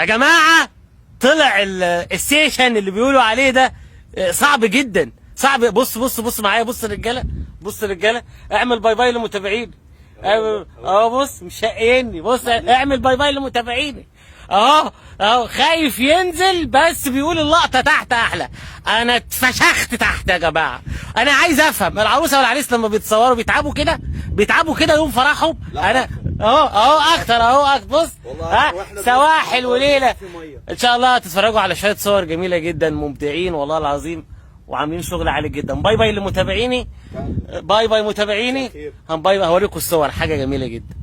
يا جماعة طلع السيشن اللي بيقولوا عليه ده صعب جدا، صعب. بص بص بص معايا، بص الرجالة، بص الرجالة، اعمل باي باي لمتابعيني اهو. بص مش شقيني، بص اعمل باي باي لمتابعيني اهو خايف ينزل بس بيقول اللقطة تحت احلى. انا اتفشخت تحت يا جماعة. انا عايز افهم العروسة والعريس لما بيتصوروا بيتعبوا كده يوم فرحهم. انا اهو اكتر بص سواحل وليله. ان شاء الله هتتفرجوا على شويه صور جميله جدا، مبدعين والله العظيم وعاملين شغل عالي جدا. باي باي لمتابعيني، باي باي متابعيني، هوريكم الصور، حاجه جميله جدا.